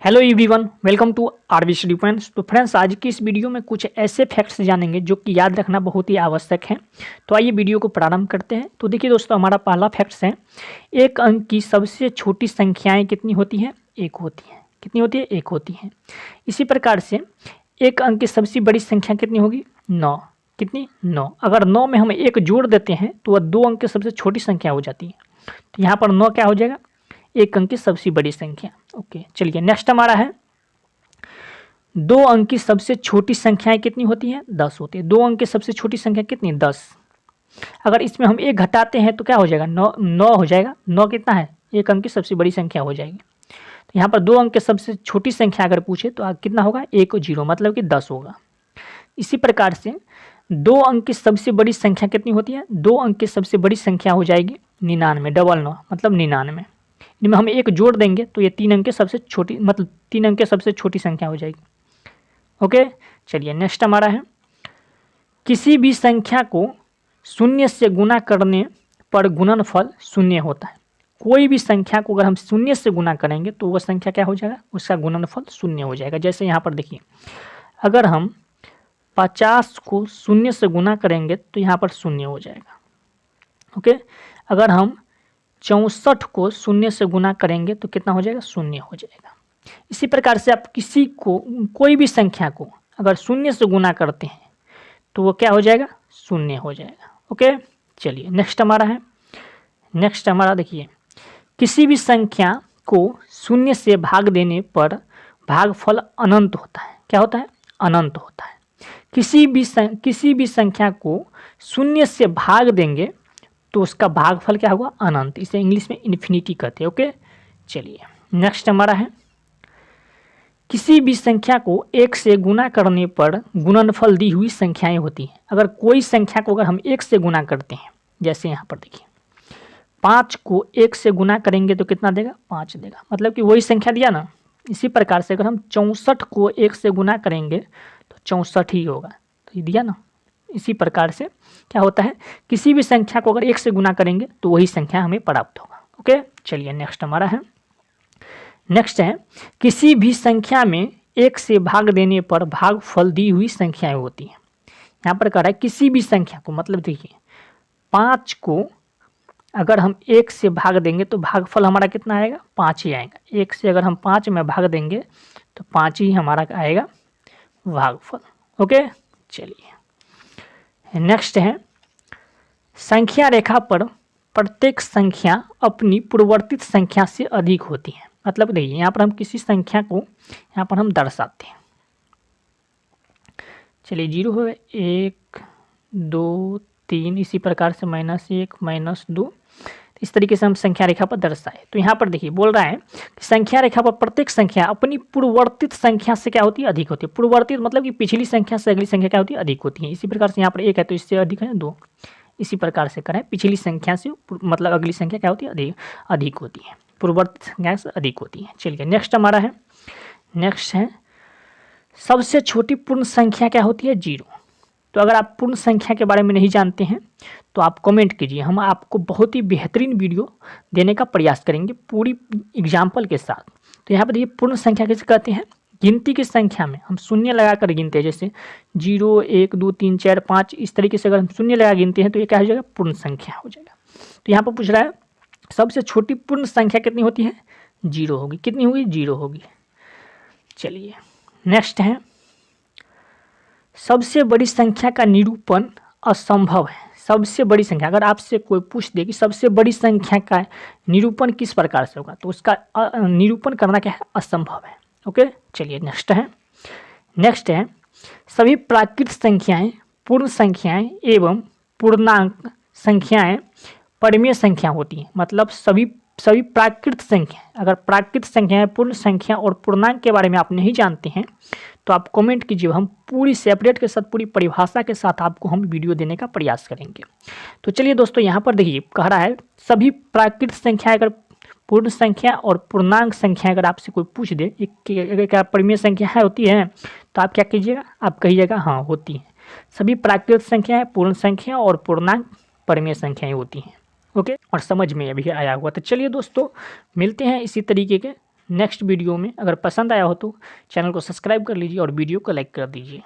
Hello everyone, welcome to RB study points. तो friends, आज की इस वीडियो में कुछ ऐसे फैक्ट्स जानेंगे जो कि याद रखना बहुत ही आवश्यक है। तो आइए वीडियो को प्रारंभ करते हैं। तो देखिए दोस्तों, हमारा पहला फैक्ट्स है, एक अंक की सबसे छोटी संख्याएं कितनी होती हैं? एक होती हैं। कितनी होती है? एक होती हैं। इसी प्रकार से एक अंक की सबसे बड़ी संख्या कितनी होगी? 9। कितनी? 9। अगर 9 में हम एक जोड़ देते हैं तो वह 2 अंक की सबसे छोटी संख्या हो जाती है। तो यहाँ पर 9 क्या हो जाएगा? एक अंक की सबसे बड़ी संख्या। ओके, चलिए नेक्स्ट हमारा है, 2 अंक की सबसे छोटी संख्याएं कितनी होती हैं? 10 होती है। 2 अंक की सबसे छोटी संख्या कितनी? 10। अगर इसमें हम एक घटाते हैं तो क्या हो जाएगा? 9 हो जाएगा। 9 कितना है? एक अंक की सबसे बड़ी संख्या हो जाएगी। तो यहाँ पर 2 अंक की सबसे छोटी संख्या अगर पूछे तो कितना होगा? 1 और 0, मतलब कि 10 होगा। इसी प्रकार से 2 अंक की सबसे बड़ी संख्या कितनी होती है? 2 अंक की सबसे बड़ी संख्या हो जाएगी 99, डबल 9 मतलब 99। इनमें हम एक जोड़ देंगे तो ये 3 अंक की सबसे छोटी, मतलब 3 अंक की सबसे छोटी संख्या हो जाएगी। ओके, चलिए नेक्स्ट हमारा है, किसी भी संख्या को शून्य से गुना करने पर गुणनफल शून्य होता है। कोई भी संख्या को अगर हम शून्य से गुना करेंगे तो वह संख्या क्या हो जाएगा? उसका गुणनफल शून्य हो जाएगा। जैसे यहाँ पर देखिए, अगर हम 50 को शून्य से गुना करेंगे तो यहाँ पर शून्य हो जाएगा। ओके, अगर हम 64 को शून्य से गुना करेंगे तो कितना हो जाएगा? शून्य हो जाएगा। इसी प्रकार से आप किसी को, कोई भी संख्या को अगर शून्य से गुना करते हैं तो वो क्या हो जाएगा? शून्य हो जाएगा। ओके, चलिए नेक्स्ट हमारा है, नेक्स्ट हमारा देखिए, किसी भी संख्या को शून्य से भाग देने पर भागफल अनंत होता है। क्या होता है? अनंत होता है। किसी भी संख्या को शून्य से भाग देंगे तो उसका भागफल क्या होगा? अनंत। इसे इंग्लिश में इन्फिनिटी कहते हैं। ओके, चलिए नेक्स्ट हमारा है, किसी भी संख्या को 1 से गुना करने पर गुणनफल दी हुई संख्याएं होती हैं। अगर कोई संख्या को अगर हम 1 से गुना करते हैं, जैसे यहाँ पर देखिए 5 को 1 से गुना करेंगे तो कितना देगा? 5 देगा, मतलब कि वही संख्या दिया ना। इसी प्रकार से अगर हम 64 को 1 से गुना करेंगे तो 64 ही होगा, तो ये दिया ना। इसी प्रकार से क्या होता है, किसी भी संख्या को अगर 1 से गुना करेंगे तो वही संख्या हमें प्राप्त होगा। ओके, चलिए नेक्स्ट हमारा है, नेक्स्ट है, किसी भी संख्या में 1 से भाग देने पर भागफल दी हुई संख्याएं होती हैं। यहाँ पर कह रहा है किसी भी संख्या को, मतलब देखिए 5 को अगर हम 1 से भाग देंगे तो भागफल हमारा कितना आएगा? 5 ही आएगा। 1 से अगर हम 5 में भाग देंगे तो 5 ही हमारा आएगा भागफल। ओके, चलिए नेक्स्ट है, संख्या रेखा पर प्रत्येक संख्या अपनी पूर्ववर्तित संख्या से अधिक होती है। मतलब देखिए, यहाँ पर हम किसी संख्या को यहाँ पर हम दर्शाते हैं। चलिए 0 हो गए, 1 2 3, इसी प्रकार से -1 -2, इस तरीके से हम संख्या रेखा पर दर्शाए। तो यहाँ पर देखिए बोल रहा है कि संख्या रेखा पर प्रत्येक संख्या अपनी पूर्ववर्तित संख्या से क्या होती है? अधिक होती है। पूर्ववर्तित मतलब कि पिछली संख्या से अगली संख्या क्या होती है? अधिक होती है। इसी प्रकार से यहाँ पर 1 है तो इससे अधिक है 2। इसी प्रकार से करें, पिछली संख्या से मतलब अगली संख्या क्या होती है? अधिक होती है, पूर्ववर्ती संख्या से अधिक होती है। चलिए नेक्स्ट हमारा है, नेक्स्ट है, सबसे छोटी पूर्ण संख्या क्या होती है? 0। तो अगर आप पूर्ण संख्या के बारे में नहीं जानते हैं तो आप कमेंट कीजिए, हम आपको बहुत ही बेहतरीन वीडियो देने का प्रयास करेंगे पूरी एग्जाम्पल के साथ। तो यहाँ पर देखिए, पूर्ण संख्या किसे कहते हैं? गिनती की संख्या में हम शून्य लगाकर गिनते हैं, जैसे 0 1 2 3 4 5, इस तरीके से अगर हम शून्य लगा गिनते हैं तो ये क्या हो जाएगा? पूर्ण संख्या हो जाएगा। तो यहाँ पर पूछ रहा है सबसे छोटी पूर्ण संख्या कितनी होती है? 0 होगी। कितनी होगी? 0 होगी। चलिए नेक्स्ट है, सबसे बड़ी संख्या का निरूपण असंभव है। सबसे बड़ी संख्या, अगर आपसे कोई पूछ दे कि सबसे बड़ी संख्या का निरूपण किस प्रकार से होगा, तो उसका निरूपण करना क्या है? असंभव है। ओके, चलिए नेक्स्ट है, नेक्स्ट है, सभी प्राकृत संख्याएं, पूर्ण संख्याएं एवं पूर्णांक संख्याएं परिमेय संख्या होती हैं। मतलब सभी प्राकृत संख्या, अगर प्राकृत संख्याएं, पूर्ण संख्या और पूर्णांक के बारे में आप नहीं जानते हैं तो आप कमेंट कीजिए, हम पूरी सेपरेट के साथ, पूरी परिभाषा के साथ आपको हम वीडियो देने का प्रयास करेंगे। तो चलिए दोस्तों, यहाँ पर देखिए कह रहा है सभी प्राकृत संख्या, अगर पूर्ण संख्या और पूर्णांक संख्या अगर आपसे कोई पूछ दे क्या परिमेय संख्या है, होती है, तो आप क्या कीजिएगा? आप कहिएगा हाँ होती है। सभी प्राकृत संख्याएं, पूर्ण संख्या और पूर्णांक परिमेय संख्याएं होती हैं। ओके, और समझ में अभी आया हुआ। तो चलिए दोस्तों, मिलते हैं इसी तरीके के नेक्स्ट वीडियो में। अगर पसंद आया हो तो चैनल को सब्सक्राइब कर लीजिए और वीडियो को लाइक कर दीजिए।